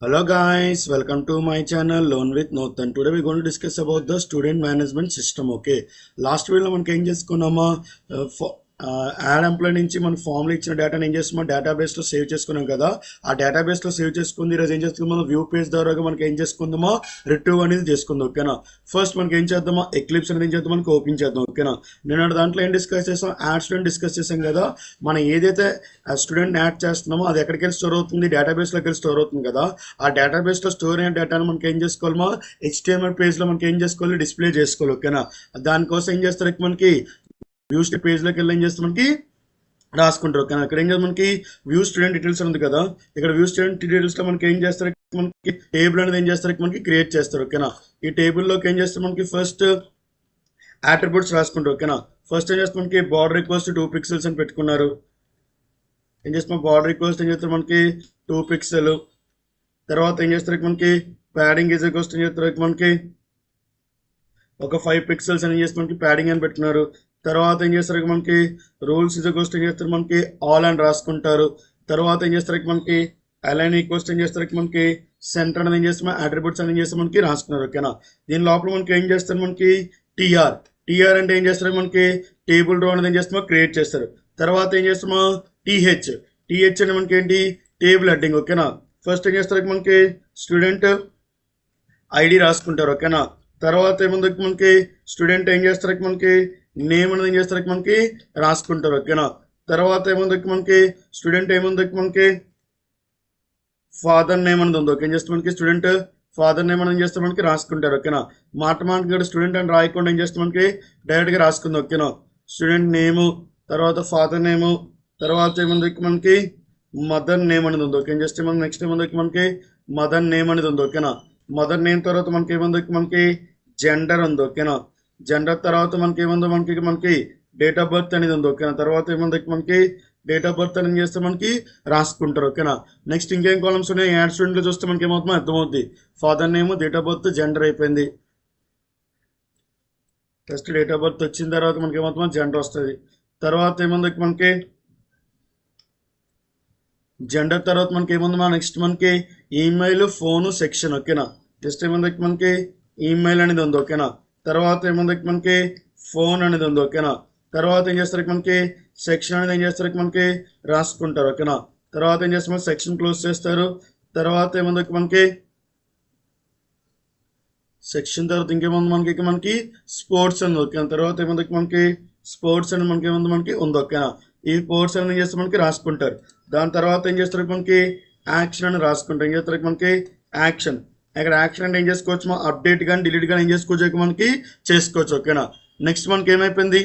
Hello guys, welcome to my channel Learn with Norton. Today we're going to discuss about the student management system. Okay, last video లో మనకి ఏం చేసుకున్నామా add employee నుంచి మన ఫామ్లో ఇచ్చిన డేటాని ఏం చేస్తున్నాం డేటాబేస్లో సేవ్ చేసుకున్నాం కదా. ఆ డేటాబేస్లో సేవ్ చేసుకుంది ఈరోజు ఏం చేస్తున్నాం మనం వ్యూ పేజ్ ద్వారా మనకి ఏం చేసుకుందామా రిట్రీవ్ అనేది చేసుకుందాం. ఓకేనా, ఫస్ట్ మనకి ఏం చేద్దామా ఎక్లిప్స్ అనేది ఏం చేద్దాం మనకి ఓపెన్ చేద్దాం. ఓకేనా, నేను దాంట్లో ఏం డిస్కస్ చేసాం యాడ్ స్టూడెంట్ డిస్కస్ చేసాం కదా. మనం ఏదైతే స్టూడెంట్ యాడ్ చేస్తున్నామో అది ఎక్కడికి వెళ్ళి స్టోర్ అవుతుంది డేటాబేస్లోకి వెళ్ళి స్టోర్ అవుతుంది కదా. ఆ డేటాబేస్లో స్టోర్ అయిన డేటాను మనకి ఏం చేసుకోవాలమా HTML పేజ్లో మనకి ఏం చేసుకోవాలి డిస్ప్లే చేసుకోవాలి. ఓకేనా, దానికోసం ఏం చేస్తారు మనకి వ్యూ పేజ్లోకి వెళ్ళి ఏం చేస్తాం మనకి రాసుకుంటారు. ఓకేనా, ఇక్కడ ఏం చేస్తారు మనకి వ్యూ స్టూడెంట్ డీటెయిల్స్ ఉంది కదా. ఇక్కడ వ్యూ స్టూడెంట్ డీటెయిల్స్లో మనకి ఏం చేస్తారు మనకి టేబుల్ అనేది ఏం చేస్తారు మనకి క్రియేట్ చేస్తారు. ఓకేనా, ఈ టేబుల్లోకి ఏం చేస్తారు మనకి ఫస్ట్ అట్రిబ్యూట్స్ రాసుకుంటారు. ఓకేనా, ఫస్ట్ ఏం చేస్తారు మనకి బార్డర్ ఈక్వల్స్ 2 pixels అని పెట్టుకున్నారు. ఏం చేస్తాం బార్డర్ ఈక్వల్స్ ఏం చేస్తారు మనకి 2 pixels. తర్వాత ఏం చేస్తారు మనకి ప్యాడింగ్ ఈజ్ ఈక్వల్స్ ఏం చేస్తారు మనకి ఒక 5 pixels అని చేస్తే మనకి ప్యాడింగ్ అని పెట్టుకున్నారు. తర్వాత ఏం చేస్తారు మనకి రూల్స్ ఈజ్ ఈక్వల్స్ ఏం చేస్తారు మనకి ఆల్ అని రాసుకుంటారు. తర్వాత ఏం చేస్తారు మనకి అలైన్ ఈక్వల్స్ ఏం చేస్తారు మనకి సెంటర్ అనేది ఏం చేస్తాం అట్రిబ్యూట్స్ అని చేస్తే మనకి రాసుకున్నారు. ఓకేనా, దీని లోపల మనకి ఏం చేస్తారు మనకి టీఆర్ అంటే ఏం చేస్తారు మనకి టేబుల్ రో అనేది ఏం చేస్తామో క్రియేట్ చేస్తారు. తర్వాత ఏం చేస్తామో టీహెచ్ అంటే మనకి ఏంటి టేబుల్ హెడ్డింగ్. ఓకేనా, ఫస్ట్ ఏం చేస్తారు మనకి స్టూడెంట్ ఐడి రాసుకుంటారు. ఓకేనా, తర్వాత ఏముంది మనకి స్టూడెంట్ ఏం చేస్తారు మనకి నేమ్ అనేది ఏం చేస్తారు మనకి రాసుకుంటారు. ఓకేనా, తర్వాత ఏముంది మనకి స్టూడెంట్ ఏముంది మనకి ఫాదర్ నేమ్ అనేది ఉంది. ఓకే, ఏం చేస్తారు మనకి స్టూడెంట్ ఫాదర్ నేమ్ అనేది ఏం చేస్తారు మనకి రాసుకుంటారు. ఓకేనా, మాట స్టూడెంట్ అని రాయకుండా ఏం చేస్తారు మనకి డైరెక్ట్గా రాసుకుంది. ఓకేనా, స్టూడెంట్ నేము తర్వాత ఫాదర్ నేము తర్వాత ఏముంది మనకి మదర్ నేమ్ అనేది ఉంది. ఓకే, ఏం చేస్తే మనకి నెక్స్ట్ ఏముంది మనకి మదర్ నేమ్ అనేది ఉంది. ఓకేనా, మదర్ నేమ్ తర్వాత మనకి ఏముంది మనకి జెండర్ ఉంది. ఓకేనా, జెండర్ తర్వాత మనకి ఏముందో మనకి డేట్ ఆఫ్ బర్త్ అనేది ఉంది. ఓకేనా, తర్వాత ఏముంది మనకి డేట్ ఆఫ్ బర్త్ అని చేస్తే మనకి రాసుకుంటారు. ఓకేనా, నెక్స్ట్ ఇంకేం కాలమ్స్ ఉన్నాయి యాడ్ స్టూడెంట్లో చూస్తే మనకి ఏమవుతుందో అర్థమవుతుంది. Father name date of birth gender అయిపోయింది. ఫస్ట్ డేట్ ఆఫ్ బర్త్ వచ్చిన తర్వాత మనకి ఏమవుతుందో జెండర్ వస్తుంది. తర్వాత ఏముంది మనకి జెండర్ తర్వాత మనకి ఏముంది నెక్స్ట్ మనకి ఈమెయిల్ ఫోన్ సెక్షన్. ఓకేనా, జస్ట్ ఏముంది మనకి ఈమెయిల్ అనేది ఉంది. ఓకేనా, తర్వాత ఏముంది మనకి ఫోన్ అనేది ఉంది. ఓకేనా, తర్వాత ఏం చేస్తారు మనకి సెక్షన్ అనేది ఏం చేస్తారు మనకి రాసుకుంటారు. ఓకేనా, తర్వాత ఏం చేస్తారు సెక్షన్ క్లోజ్ చేస్తారు. తర్వాత ఏముంది మనకి సెక్షన్ తర్వాత ఇంకేముంది మనకి స్పోర్ట్స్ అని. ఓకేనా, తర్వాత ఏముంది మనకి స్పోర్ట్స్ అని మనకి ఏముంది మనకి ఉంది. ఓకేనా, ఈ స్పోర్ట్స్ అని ఏం చేస్తారు మనకి రాసుకుంటారు. దాని తర్వాత ఏం చేస్తారు మనకి యాక్షన్ అని రాసుకుంటారు. ఏం చేస్తారు మనకి యాక్షన్. ఇక్కడ యాక్షన్ అంటే ఏం చేసుకోవచ్చు అప్డేట్ కానీ డిలీట్ కానీ ఏం చేసుకోవచ్చు మనకి చేసుకోవచ్చు. ఓకేనా, నెక్స్ట్ మనకి ఏమైపోయింది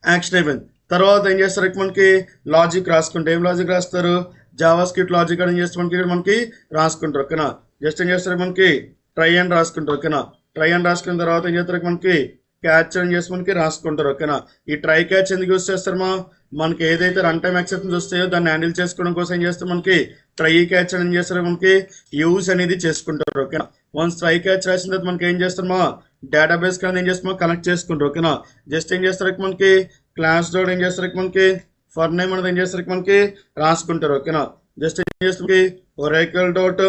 యాక్షన్ అయిపోయింది. తర్వాత ఏం చేస్తారు మనకి లాజిక్ రాసుకుంటే ఏం లాజిక్ రాస్తారు జావా స్క్రిప్ట్ లాజిక్ అని చేస్తే మనకి ఇక్కడ మనకి రాసుకుంటారు. ఓకేనా, జస్ట్ ఏం చేస్తారు మనకి ట్రై అని రాసుకుంటారు. ఓకేనా, ట్రై అని రాసుకున్న తర్వాత ఏం చేస్తారు మనకి క్యాచ్ అని చేసి మనకి రాసుకుంటారు. ఓకేనా, ఈ ట్రై క్యాచ్ ఎందుకు యూస్ చేస్తారు మనకి ఏదైతే రన్ టైమ్ ఎక్సెప్షన్స్ వస్తాయో దాన్ని హ్యాండిల్ చేసుకోవడం కోసం ఏం చేస్తారు మనకి ట్రై క్యాచ్ అని ఏం చేస్తారు మనకి యూజ్ అనేది చేసుకుంటారు. ఓకేనా, వన్స్ ట్రై క్యాచ్ రాసిన తర్వాత మనకి ఏం చేస్తామా డేటాబేస్ కానీ ఏం చేస్తామో కనెక్ట్ చేసుకుంటారు. ఓకేనా, జస్ట్ ఏం చేస్తారు మనకి క్లాస్ డోట్ ఏం చేస్తారు మనకి ఫర్ నేమ్ అనేది ఏం చేస్తారు మనకి రాసుకుంటారు. ఓకేనా, జస్ట్ ఏం చేస్తారు Oracle dot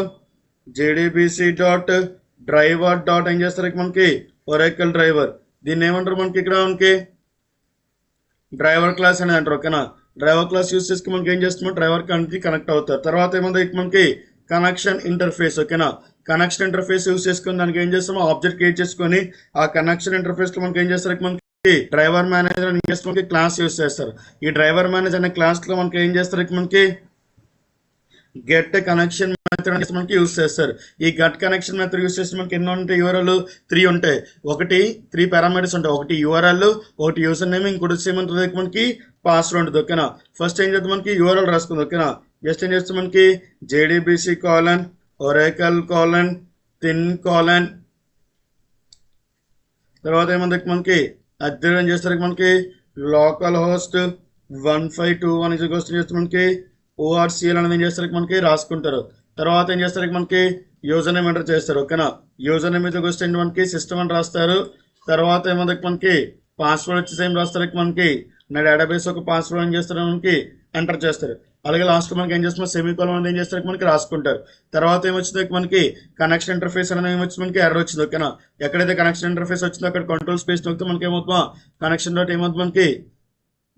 JDBC dot driver dot ఏం చేస్తారు మనకి ఒరేకల్ డ్రైవర్. దీన్ని ఏమంటారు మనకి ఇక్కడ మనకి డ్రైవర్ క్లాస్ అనేది అంటారు. ఓకేనా, డ్రైవర్ క్లాస్ యూస్ చేసుకుని మనకి ఏం చేస్తున్నాం డ్రైవర్ అనేది కనెక్ట్ అవుతారు. తర్వాత ఏముంది మనకి కనెక్షన్ ఇంటర్ఫేస్. ఓకేనా, కనెక్షన్ ఇంటర్ఫేస్ యూస్ చేసుకుని దానికి ఏం చేస్తామో ఆబ్జెక్ట్ క్రియేట్ చేసుకొని ఆ కనెక్షన్ ఇంటర్ఫేస్ లో మనకి ఏం చేస్తారు మనకి డ్రైవర్ మేనేజర్ అని చేస్తే మనకి క్లాస్ యూస్ చేస్తారు. ఈ డ్రైవర్ మేనేజర్ అనే క్లాస్ లో మనకి ఏం చేస్తారు మనకి గెట్ కనెక్షన్ మెథడ్ మనకి యూస్ చేస్తారు. ఈ గెట్ కనెక్షన్ మెథడ్ యూస్ చేస్తే మనకి ఎన్నో ఉంటాయి యూఆర్ఎల్ 3 ఉంటాయి. 3 పారామీటర్స్ ఉంటాయి. ఒకటి యూఆర్ఎల్ ఒకటి యూజర్ నేమ్ ఇంకోటి ఏమంటుంది మనకి పాస్వర్డ్ ఉంటుంది. ఓకేనా, ఫస్ట్ ఏం చేద్దాం మనకి యూఆర్ఎల్ రాసుకుంది. ఓకేనా, జస్ట్ ఏం చేస్తాం మనకి JDBC colon Oracle colon thin colon తర్వాత ఏమంది మనకి అధ్యయనం చేస్తారు మనకి లోకల్ హోస్ట్ 1521 చేస్తే మనకి ఓఆర్సిఎల్ అనేది ఏం చేస్తారు మనకి రాసుకుంటారు. తర్వాత ఏం చేస్తారు మనకి యూజర్ నేమ్ ఎంటర్ చేస్తారు. ఓకేనా, యూజర్ నేమ్ మీదకి వస్తే మనకి సిస్టమ్ అని రాస్తారు. తర్వాత ఏమంది మనకి పాస్వర్డ్ వచ్చేసి ఏం రాస్తారు మనకి నా డేటాబేస్ ఒక పాస్వర్డ్ ఏం చేస్తారు మనకి ఎంటర్ చేస్తారు. అలాగే లాస్ట్ మనకి ఏం చేస్తాం సెమీకోలన్ అనేది ఏం చేస్తారు మనకి రాసుకుంటారు. తర్వాత ఏమొచ్చింది మనకి కనెక్షన్ ఇంటర్ఫేస్ అనేది ఏమొచ్చింది మనకి ఎర్రర్ వచ్చింది. ఓకేనా, ఎక్కడైతే కనెక్షన్ ఇంటర్ఫేస్ వచ్చిందో అక్కడ కంట్రోల్ స్పేస్ నొక్కితే మనకి ఏమవుతుందో కనెక్షన్ డాట్ ఏమవుతుంది మనకి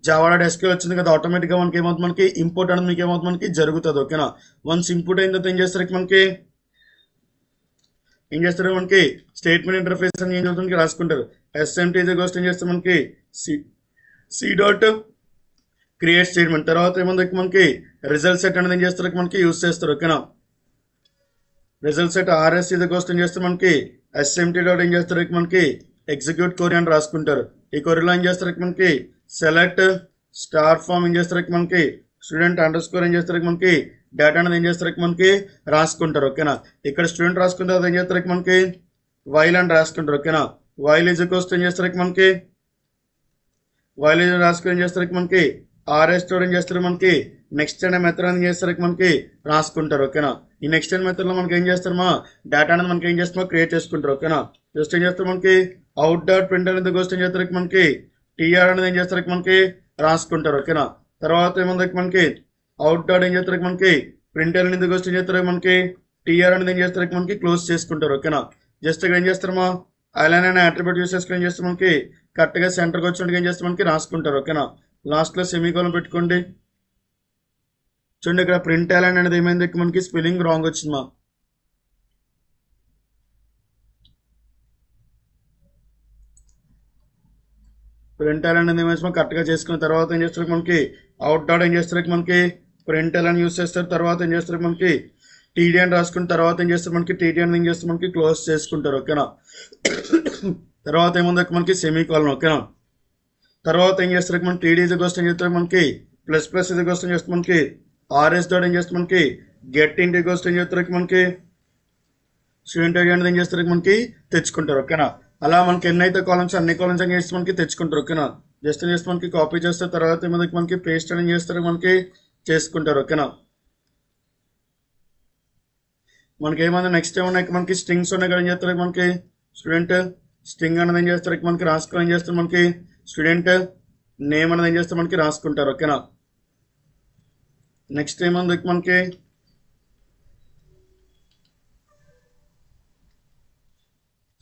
జావా డాట్ ఎస్క్యూఎల్ వచ్చింది కదా, ఆటోమేటిక్గా మనకి ఏమవుతుంది మనకి ఇంపోర్ట్ అనేది మీకు ఏమవుతుంది మనకి జరుగుతుంది. ఓకేనా, వన్స్ ఇంపోర్ట్ అయిన తర్వాత ఏం చేస్తారు మనకి మనకి స్టేట్మెంట్ ఇంటర్ఫేస్ అని ఏం చదువుతుంది రాసుకుంటారు. ఎస్ఎంటీ గోస్ట్ ఏం చేస్తారు మనకి సి డాట్ క్రియేట్ స్టేట్మెంట్. తర్వాత ఏముంది మనకి రిజల్ట్ సెట్ అనేది ఏం చేస్తారు మనకి యూజ్ చేస్తారు. ఓకేనా, రిజల్ట్ సెట్ ఆర్ఎస్ గోస్ట్ ఏం చేస్తారు మనకి ఎస్ఎంటీ డాట్ ఏం చేస్తారు మనకి ఎగ్జిక్యూట్ క్వరీ అని రాసుకుంటారు. ఈ క్వరీలో ఏం చేస్తారు మనకి సెలెక్ట్ స్టార్ ఫామ్ ఏం చేస్తారు మనకి స్టూడెంట్ అండర్ స్కోర్ ఏం చేస్తారు మనకి డేటా అనేది ఏం చేస్తారు మనకి రాసుకుంటారు. ఓకేనా, ఇక్కడ స్టూడెంట్ రాసుకున్న తర్వాత ఏం చేస్తారు మనకి వైల్ అని రాసుకుంటారు. ఓకేనా, వైల్ ఈజ్ కోస్ట్ ఏం చేస్తారు మనకి వైల్ ఈజ్ రాసుకుని ఏం చేస్తారు మనకి ఆర్ఎస్ స్టోర్ ఏం చేస్తారు మనకి నెక్స్ట్ అనే మెథడ్ అని చేస్తారు మనకి రాసుకుంటారు. ఓకేనా, ఈ నెక్స్ట్ అనే మెథడ్ లో మనకి ఏం చేస్తామా డేటా అనేది మనకి ఏం చేస్తామో క్రియేట్ చేసుకుంటారు. ఓకేనా, జస్ట్ ఏం చేస్తారు మనకి అవుట్ డాట్ ప్రింట్ అనేది కోస్ట్ ఏం చేస్తారు మనకి టీఆర్ అనేది ఏం చేస్తారు మనకి రాసుకుంటారు. ఓకేనా, తర్వాత ఏముంది మనకి అవుట్ డాట్ ఏం చేస్తారు మనకి ప్రింట్ అనేది కోస్ట్ ఏం చేస్తారు మనకి టీఆర్ అనేది ఏం చేస్తారు మనకి క్లోజ్ చేసుకుంటారు. ఓకేనా, జస్ట్ ఇక్కడ ఏం చేస్తారమ్మా అలైన్ అనే అట్రిబ్యూట్ యూస్ చేసుకుని ఏం చేస్తారు మనకి కరెక్ట్గా సెంటర్కి వచ్చినట్టుగా ఏం చేస్తారు మనకి రాసుకుంటారు. ఓకేనా, లాస్ట్లో సెమీకోలన్ పెట్టుకోండి. చూడండి ఇక్కడ ప్రింట్ అలైన్ అనేది ఏమైంది మనకి స్పెల్లింగ్ రాంగ్ వచ్చింది ప్రింట్ అలైన్ అనేది ఏమైనా కరెక్ట్గా చేసుకున్న తర్వాత ఏం చేస్తారు మనకి అవుట్ డాట్ ఏం చేస్తారు మనకి ప్రింట్ అలైన్ యూస్ చేస్తారు. తర్వాత ఏం చేస్తారు మనకి టీడీ అని రాసుకున్న తర్వాత ఏం చేస్తారు మనకి టీడీ అని ఏం చేస్తారు మనకి క్లోజ్ చేసుకుంటారు. ఓకేనా, తర్వాత ఏముంది మనకి సెమీకోలన్. ఓకేనా, తర్వాత ఏం చేస్తారు మనకి టీడీ కోస్ట్ ఏం చేస్తారు మనకి ప్లస్ ప్లస్ కోస్ట్ ఏం చేస్తారు మనకి ఆర్ఎస్ డాట్ ఏం చేస్తారు మనకి గెట్ ఇంటి కోస్ట్ ఏం చేస్తారు మనకి స్టూడెంట్ ఐడి అనేది ఏం చేస్తారు మనకి తెచ్చుకుంటారు. ఓకేనా, అలా మనకి ఎన్నైతే కాలమ్స్ అన్ని కాలమ్స్ ఏం చేస్తే మనకి తెచ్చుకుంటారు. ఓకేనా, జస్ట్ ఏం చేస్తే మనకి కాపీ చేస్తారు. తర్వాత ఏమైనా మనకి పేస్ట్ అని చేస్తారు మనకి చేసుకుంటారు. ఓకేనా, మనకి ఏమైనా నెక్స్ట్ ఏమన్నా మనకి స్ట్రింగ్స్ ఉన్నాయి కదా ఏం చేస్తారు మనకి స్టూడెంట్ స్ట్రింగ్ అనేది ఏం చేస్తారు మనకి రాసుకొని ఏం చేస్తారు మనకి స్టూడెంట్ నేమ్ అనేది ఏం చేస్తారు మనకి రాసుకుంటారు. ఓకేనా, నెక్స్ట్ ఏముంది మనకి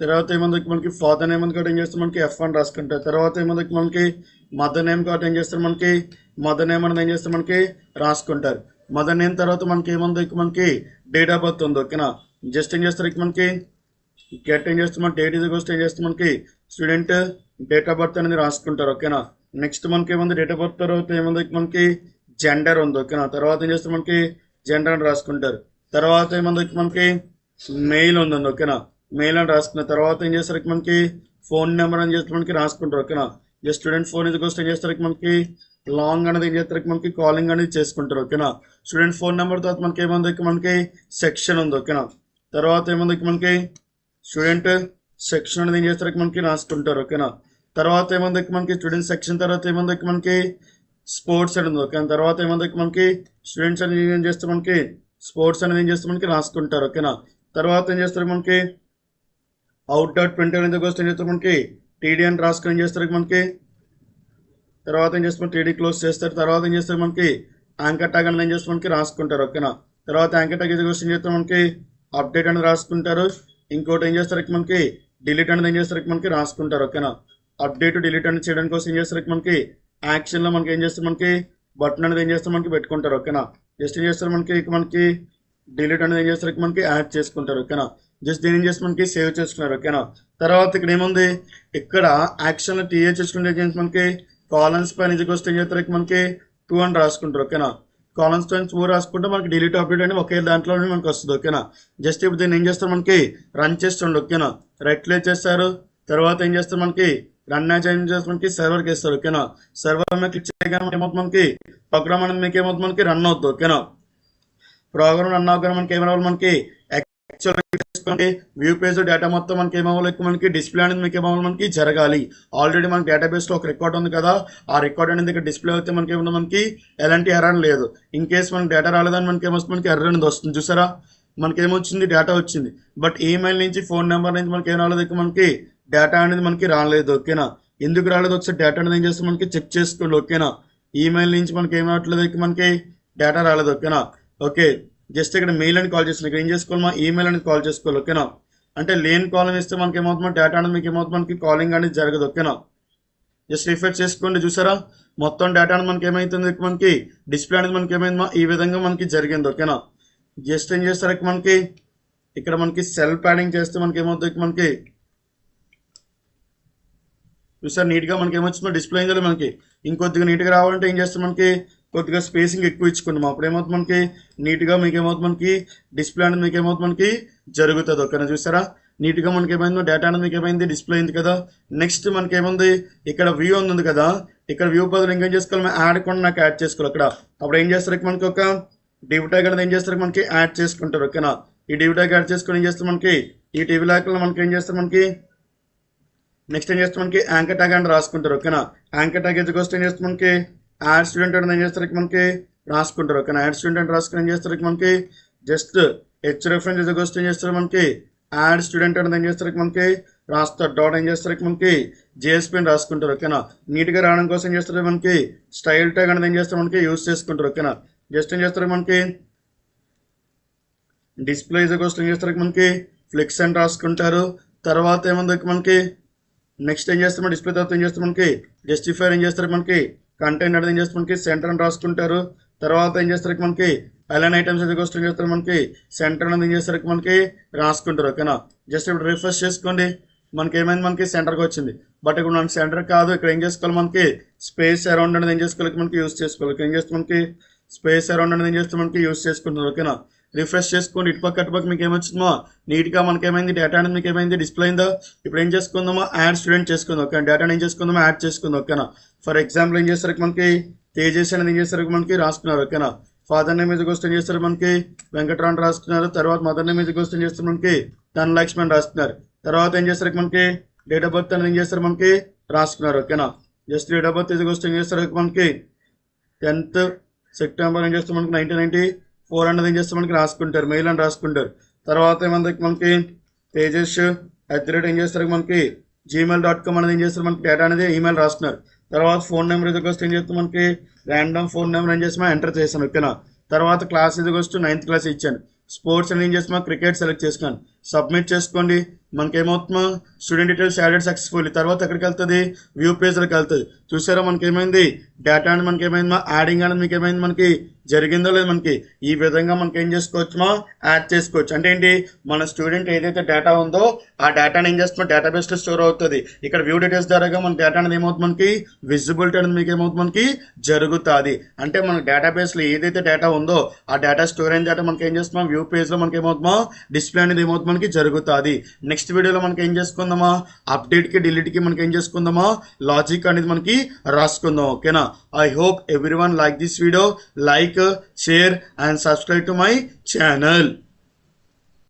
తర్వాత ఏముంది మనకి ఫాదర్ నేమ్ అని ఏం చేస్తారు మనకి ఎఫ్ అని రాసుకుంటారు. తర్వాత ఏముంది మనకి మదర్ నేమ్ కాబట్టి ఏం చేస్తారు మనకి మదర్ నేమ్ అనేది ఏం చేస్తారు మనకి రాసుకుంటారు. మదర్ నేమ్ తర్వాత మనకి ఏముంది మనకి డేట్ ఆఫ్ బర్త్ ఉంది. ఓకేనా, జస్ట్ ఏం చేస్తారు మనకి గెట్ ఏం చేస్తాం డేట్ ఇది కోస్ట్ ఏం చేస్తాం మనకి స్టూడెంట్ డేట్ ఆఫ్ బర్త్ అనేది రాసుకుంటారు. ఓకేనా, నెక్స్ట్ మనకి ఏముంది డేట్ ఆఫ్ బర్త్ తర్వాత ఏముంది మనకి జెండర్ ఉంది. ఓకేనా, తర్వాత ఏం చేస్తారు మనకి జెండర్ అని రాసుకుంటారు. తర్వాత ఏముంది మనకి మెయిల్ ఉంది. ఓకేనా, మెయిల్ అని రాసుకున్న తర్వాత ఏం చేస్తారు మనకి ఫోన్ నెంబర్ అని చేస్తే మనకి రాసుకుంటారు. ఓకేనా, జస్ట్ స్టూడెంట్ ఫోన్ ఇది కోస్ట్ ఏం చేస్తారు మనకి లాంగ్ అనేది ఏం చేస్తారు మనకి కాలింగ్ అనేది చేసుకుంటారు. ఓకేనా, స్టూడెంట్ ఫోన్ నెంబర్ తర్వాత మనకి ఏముంది మనకి సెక్షన్ ఉంది. ఓకేనా, తర్వాత ఏముంది మనకి స్టూడెంట్ సెక్షన్ అనేది ఏం చేస్తారు మనకి రాసుకుంటారు. ఓకేనా, తర్వాత ఏముంది మనకి స్టూడెంట్ సెక్షన్ తర్వాత ఏముంది మనకి స్పోర్ట్స్ అనేది ఉంది. ఓకేనా, తర్వాత ఏముంది మనకి స్టూడెంట్స్ అనేది ఏం చేస్తారు మనకి స్పోర్ట్స్ అనేది ఏం చేస్తారు మనకి రాసుకుంటారు. ఓకేనా, తర్వాత ఏం చేస్తారు మనకి అవుట్ డాట్ ప్రింట్ అనేది కోస్ట్ ఏం చేస్తారు మనకి టీడీ అని రాసుకొని ఏం చేస్తారు మనకి తర్వాత ఏం చేస్తారు టీడీ క్లోజ్ చేస్తారు. తర్వాత ఏం చేస్తారు మనకి యాంకర్ ట్యాగ్ అనేది ఏం చేస్తారు మనకి రాసుకుంటారు. ఓకేనా, తర్వాత యాంకర్ ట్యాగ్ ఇది కోస్ట్ ఏం చేస్తారు మనకి అప్డేట్ అనేది రాసుకుంటారు. ఇంకోటి ఏం చేస్తారు మనకి డిలీట్ అనేది ఏం చేస్తారు మనకి రాసుకుంటారు. ఓకేనా, అప్డేట్ డిలీట్ అనేది చేయడానికి కోసం ఏం చేస్తారు మనకి యాక్షన్లో మనకి ఏం చేస్తారు మనకి బటన్ అనేది ఏం చేస్తారు మనకి పెట్టుకుంటారు. ఓకేనా, జస్ట్ ఏం చేస్తారు మనకి డిలీట్ అనేది ఏం చేస్తారు మనకి యాడ్ చేసుకుంటారు. ఓకేనా, జస్ట్ దీని ఏం చేసి మనకి సేవ్ చేసుకున్నారు. ఓకేనా, తర్వాత ఇక్కడ ఏముంది ఇక్కడ యాక్షన్లో టీఏ చేసుకుంటే మనకి కాలన్స్ పైన ఇది వస్తే ఏం చేస్తారు మనకి 2 అని రాసుకుంటారు. ఓకేనా, కాలన్స్ పైన 2 రాసుకుంటే మనకి డిలీట్ అప్డేట్ అని ఒకే దాంట్లోనే మనకి వస్తుంది. ఓకేనా, జస్ట్ ఇప్పుడు దీన్ని ఏం చేస్తారు మనకి రన్ చేస్తుండే. ఓకేనా, రైట్ క్లిక్ చేస్తారు. తర్వాత ఏం చేస్తారు మనకి రన్ చేంజ్ చేసి మనకి సర్వర్కి వేస్తారు. ఓకేనా, సర్వర్ మీద క్లిక్ చేయగానే ఏమవుతుంది మనకి ప్రోగ్రామ్ అనేది మీకు ఏమవుతుంది మనకి రన్ అవుతుంది. ఓకేనా, ప్రోగ్రామ్ రన్ అవ్వగానే మనకి ఏమవ్వాలి మనకి వ్యూ పేజ్ డేటా మొత్తం మనకి ఏమవ్వాలి మనకి డిస్ప్లే అనేది మీకు ఏమవ్వాలి మనకి జరగాలి. ఆల్రెడీ మనకి డేటాబేస్ లో ఒక రికార్డ్ ఉంది కదా, ఆ రికార్డ్ అనేది ఇక్కడ డిస్ప్లే అయితే మనకి ఏమన్నా మనకి ఎలాంటి ఎర్రర్ లేదు. ఇన్ కేస్ మనకి డేటా రాలేదని మనకి ఏమొస్తుంది మనకి ఎర్రర్ అనేది వస్తుంది. చూసారా మనకి ఏమొచ్చింది డేటా వచ్చింది, బట్ ఈమెయిల్ నుంచి ఫోన్ నెంబర్ నుంచి మనకి ఏం రాలేదు మనకి డేటా అనేది మనకి రాలేదు. ఓకేనా, ఎందుకు రాలేదు ఒకసారి డేటా అనేది ఏం చేస్తే మనకి చెక్ చేసుకోండి ఓకేనా. ఈమెయిల్ నుంచి మనకి ఏం రావట్లేదు, మనకి డేటా రాలేదు ఓకేనా. ఓకే జస్ట్ ఇక్కడ మెయిల్ అని కాల్ చేస్తున్నాం, ఇక్కడ ఏం చేసుకోవాలి మా ఈమెయిల్ అనేది కాల్ చేసుకోవాలి ఓకేనా. అంటే లేని కాలం ఇస్తే మనకి ఏమవుతుంది డేటా అనేది మీకు ఏమవుతుంది మనకి కాలింగ్ అనేది జరగదు ఓకేనా. జస్ట్ రిఫ్రెష్ చేసుకోండి, చూసారా మొత్తం డేటా అనేది మనకి ఏమవుతుంది మనకి డిస్ప్లే అనేది మనకి ఏమైంది ఈ విధంగా మనకి జరిగింది ఓకేనా. జస్ట్ ఏం చేస్తారు మనకి ఇక్కడ మనకి సెల్ ప్యాడింగ్ చేస్తే మనకి ఏమవుతుంది మనకి చూసారు నీట్గా మనకి ఏమొచ్చిందో డిస్ప్లే అయిందో మనకి. ఇంకొద్దిగా నీట్గా రావాలంటే ఏం చేస్తాం మనకి కొద్దిగా స్పేసింగ్ ఎక్కువ ఇచ్చుకుందాం, అప్పుడు ఏమవుతుంది మనకి నీట్గా మీకు ఏమవుతుంది మనకి డిస్ప్లే అనేది మీకు ఏమవుతుంది మనకి జరుగుతుంది ఓకేనా. చూసారా నీట్గా మనకి ఏమైందో డేటా అనేది మీకు ఏమైంది డిస్ప్లే అయింది కదా. నెక్స్ట్ మనకి ఏముంది ఇక్కడ వ్యూ ఉంది కదా, ఇక్కడ వ్యూ బదులు ఇంకేం చేసుకోవాలి మనం యాడ్ కూడా నాకు యాడ్ చేసుకోవాలి అక్కడ. అప్పుడు ఏం చేస్తారు మనకి ఒక డివ్ ట్యాగ్ అనేది ఏం చేస్తారు మనకి యాడ్ చేసుకుంటారు ఓకేనా. ఈ డివ్ ట్యాగ్ యాడ్ చేసుకొని ఏం చేస్తారు మనకి ఈ టీవీ లాక్లో మనకి ఏం చేస్తారు మనకి నెక్స్ట్ ఏం చేస్తాం మనకి యాంకర్ ట్యాగ్ అని రాసుకుంటారు ఓకేనా. యాంకర్ ట్యాగ్ ఎదుగు వస్తే ఏం చేస్తాం మనకి యాడ్ స్టూడెంట్ అనేది ఏం చేస్తారు మనకి రాసుకుంటారు ఓకేనా. యాడ్ స్టూడెంట్ అని రాసుకుని ఏం చేస్తారు మనకి జస్ట్ హెచ్ రెఫరెన్స్ ఎదుగు వస్తే ఏం చేస్తారు మనకి యాడ్ స్టూడెంట్ అనేది ఏం చేస్తారు మనకి రాస్తారు. డాట్ ఏం చేస్తారు మనకి జేఎస్పీ అని రాసుకుంటారు ఓకేనా. నీట్గా రావడం కోసం ఏం చేస్తారు మనకి స్టైల్ ట్యాగ్ అనేది ఏం చేస్తారు మనకి యూజ్ చేసుకుంటారు ఓకేనా. జస్ట్ ఏం చేస్తారు మనకి డిస్ప్లే ఎదుగు వస్తే ఏం చేస్తారు మనకి ఫ్లెక్స్ అని రాసుకుంటారు. తర్వాత ఏముంది మనకి నెక్స్ట్ ఏం చేస్తాం డిస్ప్లే తర్వాత ఏం చేస్తాం మనకి జస్టిఫైర్ ఏం చేస్తారు మనకి కంటెంట్ అనేది ఏం చేస్తారు మనకి సెంటర్ అని రాసుకుంటారు. తర్వాత ఏం చేస్తారు మనకి అలైన్ ఐటమ్స్ ఎదుగు వస్తే ఏం చేస్తారు మనకి సెంటర్ అనేది ఏం చేస్తారు మనకి రాసుకుంటారు ఓకేనా. జస్ట్ ఇప్పుడు రిఫ్రెష్ చేసుకోండి, మనకి ఏమైంది మనకి సెంటర్కి వచ్చింది. బట్ ఇప్పుడు మనకి సెంటర్ కాదు, ఇక్కడ ఏం చేసుకోవాలి మనకి స్పేస్ అరౌండ్ అనేది ఏం చేసుకోవాలి మనకి యూజ్ చేసుకోవాలి. ఇక్కడ ఏం చేస్తాం మనకి స్పేస్ అరౌండ్ అనేది ఏం చేస్తాం మనకి యూజ్ చేసుకుంటారు ఓకేనా. రిఫ్రెష్ చేసుకోండి, ఇటుపక్క మీకు ఏమొచ్చిందో నీట్గా మనకి ఏమైంది డేటా అనేది మీకు ఏమైంది డిస్ప్లే అయిందో. ఇప్పుడు ఏం చేసుకుందామో యాడ్ స్టూడెంట్ చేసుకుందాం ఓకే. డేటాని ఏం చేసుకుందామో యాడ్ చేసుకుందాం ఓకేనా. ఫర్ ఎగ్జాంపుల్ ఏం చేస్తారు మనకి తేజస్ అనేది ఏం చేస్తారు మనకి రాసుకున్నారు ఓకేనా. ఫాదర్ నేమ్ మీదకి వస్తే ఏం చేస్తారు మనకి వెంకటరామ్ రాసుకున్నారు. తర్వాత మదర్ నేమ్ మీదకి వస్తే ఏం చేస్తారు మనకి ధనలక్ష్మి రాసుకున్నారు. తర్వాత ఏం చేస్తారు మనకి డేట్ ఆఫ్ బర్త్ అనేది ఏం చేస్తారు మనకి రాసుకున్నారు ఓకేనా. జస్ట్ డేట్ ఆఫ్ బర్త్ వస్తే ఏం చేస్తారు మనకి 10th సెప్టెంబర్ ఏం చేస్తారు మనకి 1994 అన్నది ఏం చేస్తారు మనకి రాసుకుంటారు, మెయిల్ అని రాసుకుంటారు. తర్వాత ఏమంది మనకి తేజస్ @ ఏం చేస్తారు మనకి gmail.com అనేది ఏం చేస్తారు మనకి డేటా అనేది ఈమెయిల్ రాస్తున్నారు. తర్వాత ఫోన్ నెంబర్ ఎదుగు వస్తే ఏం చేస్తాం మనకి ర్యాండమ్ ఫోన్ నెంబర్ ఏం చేస్తామో ఎంటర్ చేశాను ఓకేనా. తర్వాత క్లాస్ ఎదుగు వస్తూ 9th క్లాస్ ఇచ్చాను. స్పోర్ట్స్ అని ఏం చేస్తామో క్రికెట్ సెలెక్ట్ చేసుకున్నాను. సబ్మిట్ చేసుకోండి, మనకి ఏమవుతుందో స్టూడెంట్ డీటెయిల్స్ యాడెడ్ సక్సెస్ఫుల్లీ. తర్వాత ఎక్కడికి వెళ్తుంది వ్యూ పేజ్లోకి వెళ్తుంది. చూసారా మనకి ఏమైంది డేటా అనేది మనకి ఏమైంది యాడింగ్ అనేది మీకు ఏమైంది మనకి జరిగిందో లేదు మనకి ఈ విధంగా మనకి ఏం చేసుకోవచ్చుమో యాడ్ చేసుకోవచ్చు. అంటే ఏంటి మన స్టూడెంట్ ఏదైతే డేటా ఉందో ఆ డేటాని ఏం చేస్తున్నా డేటాబేస్లో స్టోర్ అవుతుంది. ఇక్కడ వ్యూ డీటెయిల్స్ ద్వారా మన డేటా అనేది ఏమవుతుంది మనకి విజిబిలిటీ అనేది మీకు ఏమవుతుంది మనకి జరుగుతుంది. అంటే మన డేటాబేస్లో ఏదైతే డేటా ఉందో ఆ డేటా స్టోర్ అయిన డేటా మనకి ఏం చేస్తున్నాం వ్యూ పేజ్లో మనకి ఏమవుతుందో డిస్ప్లే అనేది ఏమవుతుంది మనకి జరుగుతుంది. నెక్స్ట్ వీడియోలో మనకి ఏం చేసుకుందామా అప్డేట్కి డిలీట్కి మనకి ఏం చేసుకుందామా లాజిక్ అనేది మనకి రాసుకుందాం ఓకేనా. I hope everyone like this video, like, share and subscribe to my channel.